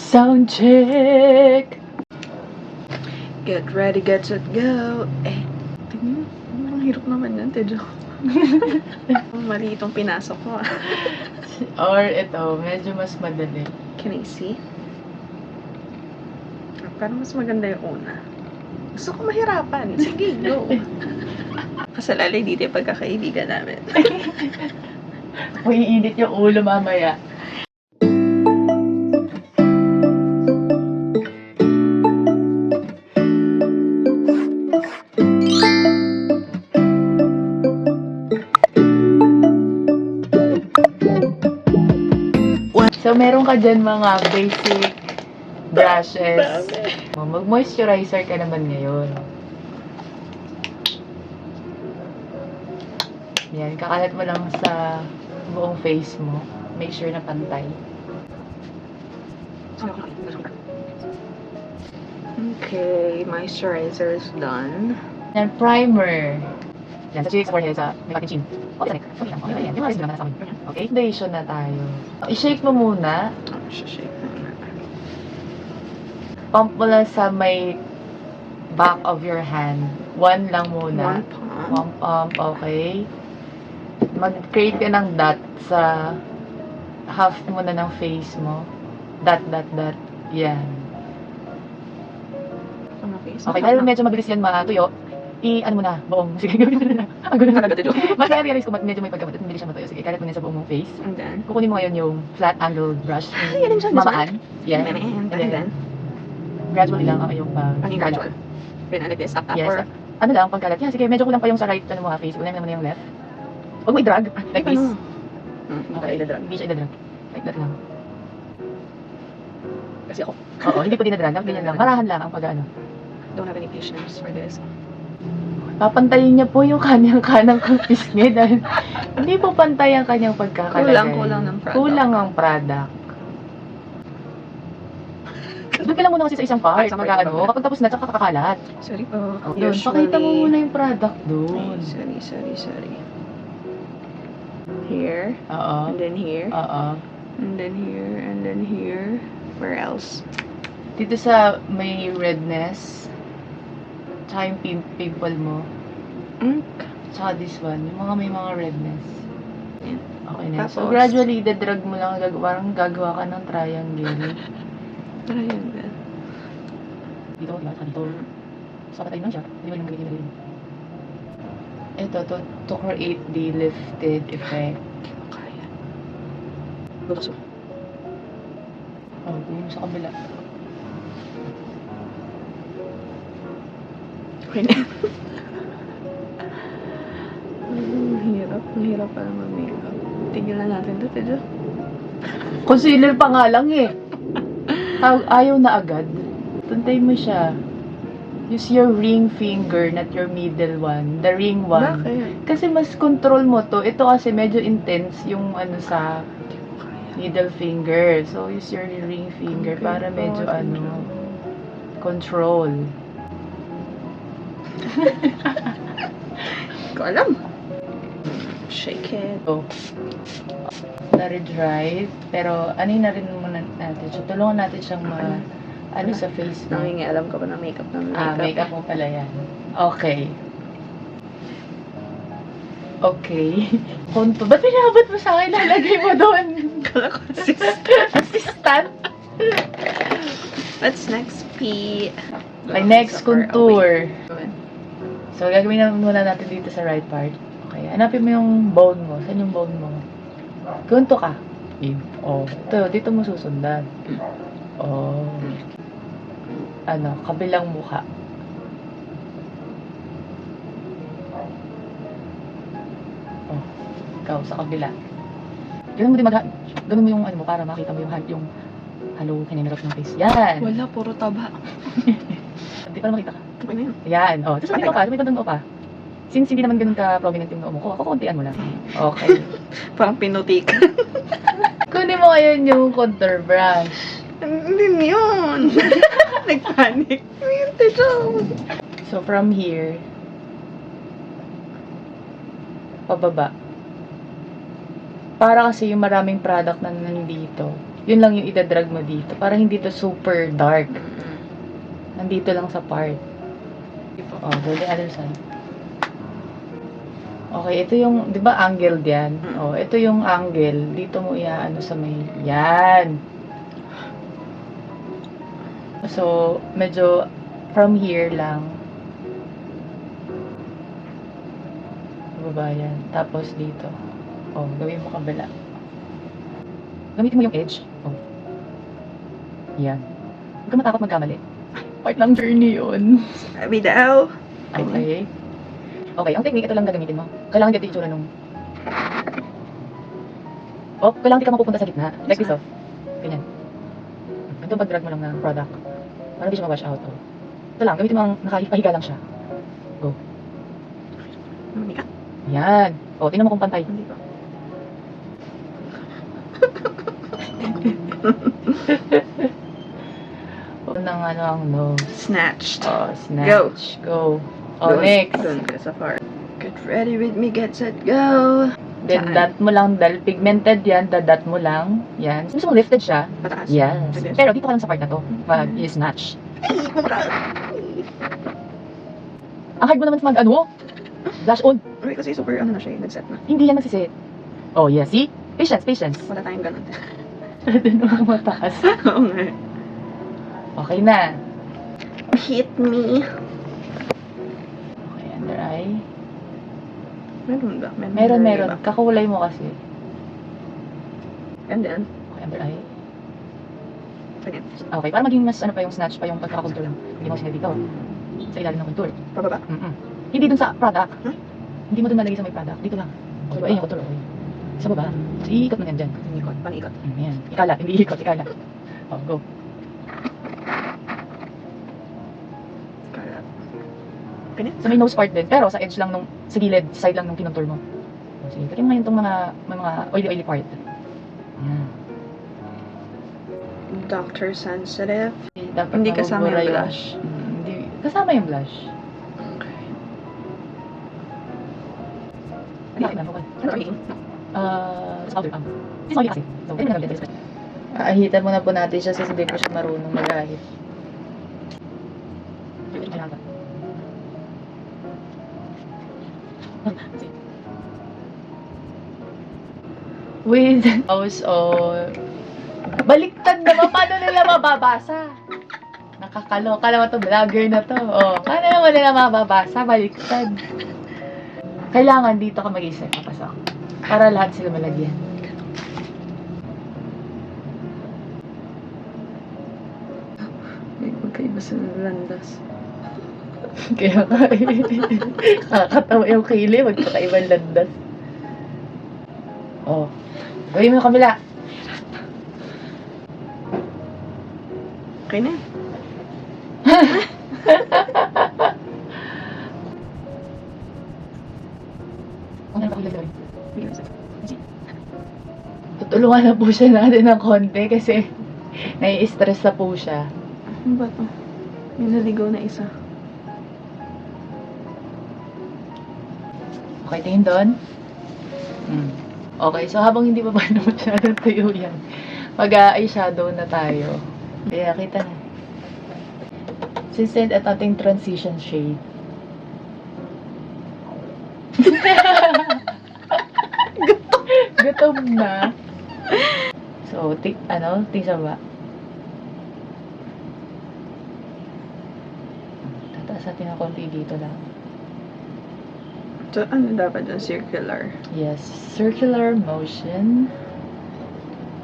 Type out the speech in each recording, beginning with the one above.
Sound check! Get ready, get set, go! Eh, tingnan mo. Ang hirap naman yan, Tejo. Mali itong pinasok ko ah. Or ito, medyo mas madali. Can I see? Parang mas maganda yung una. Gusto ko mahirapan. Sige, go! Kasalalay dito yung pagkakaibigan namin. Uiinit yung ulo mamaya. So, meron ka dyan mga basic brushes. Mag-moisturizer ka naman ngayon. Yan, kakalat mo lang sa buong face mo. Make sure na pantay. Okay, moisturizer is done. Yan, primer. Yan, sa cheeks, forehead, sa may chin. Okay, okay lang. Okay lang. Yung halos lang na sa akin. Okay, foundation na tayo. I-shake mo muna. Shake na. Pump mo lang sa may back of your hand. One lang muna. One pump. One pump, okay. Mag-create ka ng dot sa half muna ng face mo. Dot, dot, dot. Yan. Okay, dahil medyo mabilis yan matuyo, ano mo na, buong, sige, gawin mo na. Ang gulo na agad ito. Mas-realize ko, medyo may pagkabatot, hindi siya matuyo. Sige, kalat mo na sa buong mong face. And then? Kukunin mo ngayon yung flat angled brush. Yan yung Mamaan. Yan. And then? Gradually lang ang iyong Ano yung gradual? Then, like this, tap, Yes. or? Ano lang, pagkalat. Yan, sige, medyo kulang pa yung sa right, ano mo face. Unahin naman yung left. Huwag mo i-drag. Like this. Okay, Hindi siya i-drag. Like that lang. Kasi ako. Oo, hindi ko dinadrag. Ganyan lang. Marahan lang ang pag-ano. Don't have any patience for this. Papantayin niya po yung kanyang kanang pisngi dahil hindi po pantay ang kanyang pagkakalagay. Kulang ng product. Kulang ang product. Doon ka lang muna kasi sa isang part. Mag-ano, kapag tapos na, tsaka kakakalat. Sorry po. Doon, pakita mo muna yung product doon. Sorry. Here. Oo. And then here. Oo. And then here. And then here. Where else? Dito sa may redness, tsaka yung pimple mo, tsaka this one, yung mga may mga redness. Yan. Okay na. So, Tapos? gradually, dadrag mo lang, parang gagawa ka ng triangle. Triangle. Dito, dito. So, patay lang siya. Hindi mo lang gamitin na rin. Ito, to create the lifted effect. Kaya. Bukas mo. Oh, yung sa kabila. Okay na. Ang hirap para mag-makeup. Tigilan natin ito, Tejo. Concealer pa nga lang eh. Ayaw na agad. Tuntay mo siya. Use your ring finger, not your middle one. The ring one. Bakit? Kasi mas control mo to. Ito kasi medyo intense yung ano sa middle finger. So, use your ring finger Okay, para medyo control. control. Hindi ko alam. Shake it. So, na-redrive. Pero, ano na rin muna natin. So, tulungan natin siyang ano sa face mo. Nangingialam ka ba ng makeup ng makeup? Makeup mo pala yan. Okay. Okay. Konto. Ba't pinabot mo sa akin? Nalagay mo doon. Kala ko Assistant. What's next? Okay, next contour. Okay. So, gagawin na muna natin dito sa right part. Okay, hanapin mo yung bone mo. Saan yung bone mo? Kunto ka. Oh, ito, dito mo susundan. Oh. Ano, kabilang mukha. Oh, ikaw sa kabila. Ganun mo din ganun mo yung ano mo para makita mo yung halo kaninarap ng face. Yan. Wala, puro taba. Hindi para makita ka. Okay na yun. Yan. Oh, tapos may pa, may bandang noo pa. Since hindi naman ganun ka prominent yung noo mo, kukuntian mo lang. Okay. Parang pinutik. Kunin mo ngayon yung contour brush. Hindi yun. Nagpanik. Ayun, Tejo. So, from here, pababa. Para kasi yung maraming product na nandito, yun lang yung itadrag mo dito. Para hindi to super dark. Nandito lang sa part. Oh, go the other side. Okay, ito yung, di ba angle diyan? Oh, ito yung angle. Dito mo iaano sa may, yan. So, medyo from here lang. Baba yan. Tapos dito. Oh, gawin mo kabila. Gamitin mo yung edge. Oh. Yan. Huwag ka matakot magkamali. Part ng journey yun. Sabi daw. Okay. Okay, ang technique, ito lang gagamitin mo. Kailangan dito yung itsura nung... Oh, kailangan di ka mapupunta sa gitna. Like this, oh. Ganyan. Ito, pag-drag mo lang ng product. Para hindi siya ma-wash out, oh. Ito lang, gamitin mo ang nakahiga lang siya. Go. Manika. Yan. Oh, tingnan mo kung pantay. Hindi ko. Ng ano ang nose. Snatched. Oh, snatch. Go. Oh, next. Doon ka sa far. Get ready with me, get set, go. Then, Saan? dot mo lang, dahil pigmented yan, dot mo lang. Yan. Gusto mo lifted siya? Pataas. Yes. Like this. Pero dito ka lang sa part na to. Pag i-snatch. Ay, kumara. Ang hard mo naman mag ano? Flash on. Ay, kasi super ano na siya, nag-set na. Hindi yan nagsisit. Oh, yeah. See? Patience, patience. Wala tayong ganun. Doon ako mataas. Oo nga. Okay na. Hit me. Okay, under eye. Meron ba? Meron. Kakulay mo kasi. And then, Okay, under eye. again, Okay, para maging mas ano pa yung snatch pa yung pagkakakontour lang. Hindi mo sinad dito. Sa ilalim ng contour. pababa. Hindi dun sa product. Huh? Hindi mo dun nalagay sa may product. Dito lang. Okay, ayun yung contour. Okay. Sa baba. So, iikot mo yan dyan. Panikot, panikot. Ayan. Ikalat. Hindi ikot. Ikalat. Oh, go. Kalat. Okay na? Sa may nose part din. Pero sa edge lang nung, sa gilid, side lang nung kinontour mo. Oh, sige. Tignan mo ngayon itong may mga oily part. Ayan. Doctor sensitive. Dapat Hindi kasama mabubura yung blush. Hindi. Kasama yung blush. Okay. Bakit na? Okay. Ano sabihin? Sa powder pump. This is kasi. So, ayun na lang. Aahitan muna po natin siya kasi hindi po siya marunong mag-ahit. With mouse o baliktad naman, paano nila mababasa? Nakakaloka naman to, vlogger na to. Oh, paano naman nila mababasa? Baliktad. Kailangan dito ka mag-isip, papasok. Para lahat sila malagyan. May magkaiba sa landas. Kaya nakakatawa yung kili, magkakaibang landas. Oh, gawin mo yung kabila. Okay na. Ano na ba gagawin? Tutulungan na po siya natin ng konti kasi nai-stress na po siya. Ano ba to? May naligaw na isa. Okay, tingin doon. Okay, so habang hindi pa ba na masyadong tuyo yan, mag-eyeshadow na tayo. Kaya kita na. Since then, at ating transition shade. Gutom na. So, ting sa ba? Tataas natin ng konti dito lang. So, ano dapat dyan? Circular. Yes, circular motion.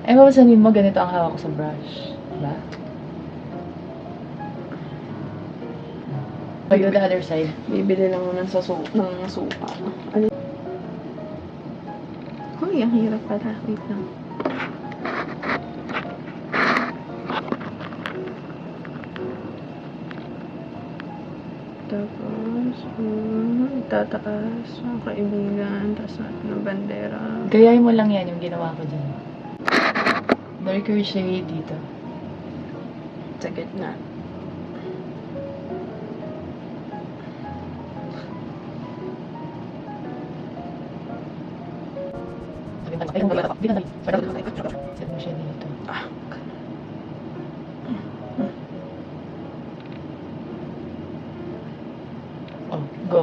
Ay, mapasanin mo, ganito ang hawak ko sa brush. Diba? Okay, go the other side. Bibili lang muna sa ng supa. Ano? Uy, ang hirap pala. Wait lang. Tapos, itataas ang kaibigan, tapos natin ng bandera. Gayahin mo lang yan yung ginawa ko dyan. Darker shade dito. Sa gitna. Sabi ba? Ay, kung gagawin. Di na dali. Set mo siya dito. Oh, go.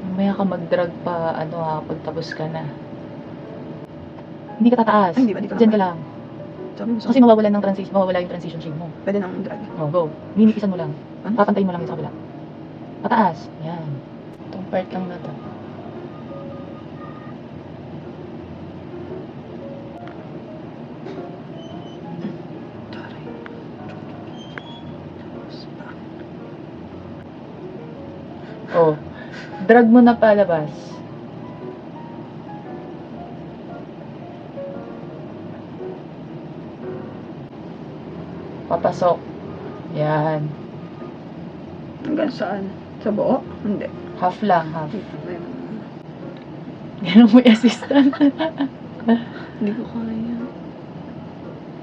Mamaya ka mag-drag pa, ano ha, pagtapos ka na. Hindi ka tataas. Ay, hindi ba? Dito lang Diyan ba? ka lang. Sabi mo, Kasi mawawala ng transition, mawawala yung transition shade mo. pwede nang drag. Oh, go. Ninikisan mo lang. Ano? Papantayin mo lang yung sa kabila. Pataas. Yan. Itong part lang na to. Taray. Oh. Drag mo na palabas. Papasok. Yan. Hanggang saan? Sa buo? Hindi. Half lang, half. Ayun. Ganun mo yung assistant. Hindi ko kaya.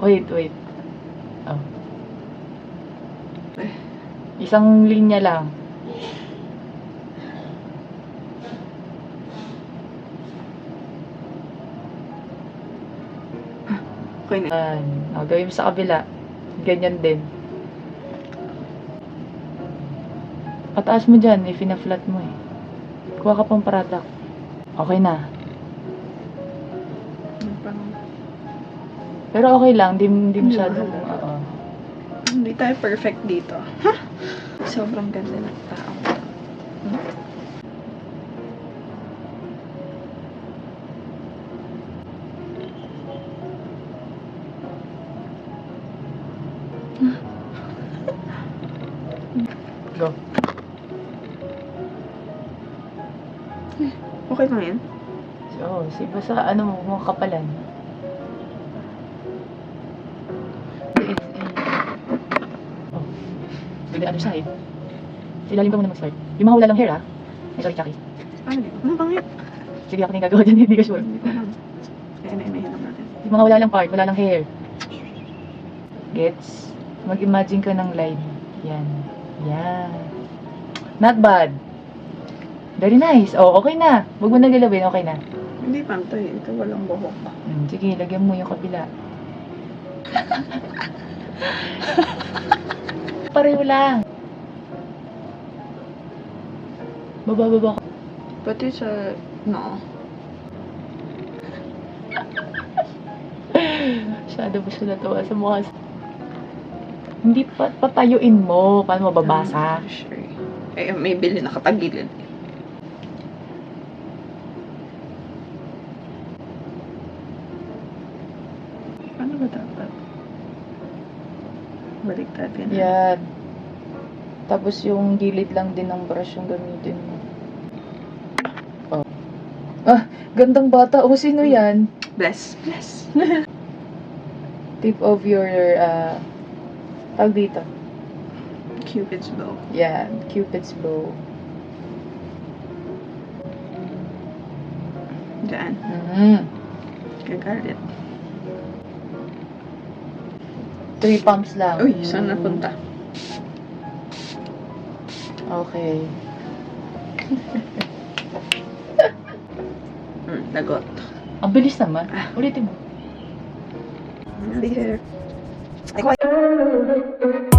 Wait. Oh. Eh. Isang linya lang. Okay na. Yan. Oh, gawin mo sa kabila. Ganyan din. Pataas mo dyan, if ina-flat mo eh. Kuha ka pang product. Okay na. Parang, Pero okay lang, di masyadong, Hindi oo. hindi tayo perfect dito. Sobrang ganda ng tao. Go. Okay lang yan. So, basta ano mo, mga kapalan. Oh. To the other side. Silalim ka muna mag-start. Yung mga wala lang hair ah. Ay, sorry, Chucky. Paano dito? Ano bang yan? Sige, ako na yung gagawa dyan, hindi ka sure. Hindi ko alam. May lang natin. Yung mga wala lang part, wala lang hair. Gets? Mag-imagine ka ng line. Yan. Yan. Not bad. Very nice. Oh, okay na. Huwag mo na galawin, okay na. Hindi pantay. Ito walang buhok. Sige, lagyan mo yung kabila. Pareho lang. Baba ka. Pati sa... No. Masyado ba siya natawa sa mukha? Hindi patayuin mo. Paano mababasa? Sure. Eh, may bili nakatagilid. Paano ba dapat? Baliktad yan. Yan. Tapos yung gilid lang din ng brush yung gamitin mo. Oh. Ah, gandang bata. O, sino yan? Bless. Bless. Tip of your, tawag dito. Cupid's bow. Yan, Cupid's bow. Diyan. Gagalit. 3 pumps lang. Uy, saan napunta? Okay. Lagot. Ang bilis naman. Ulitin mo. Here. Ay, quiet.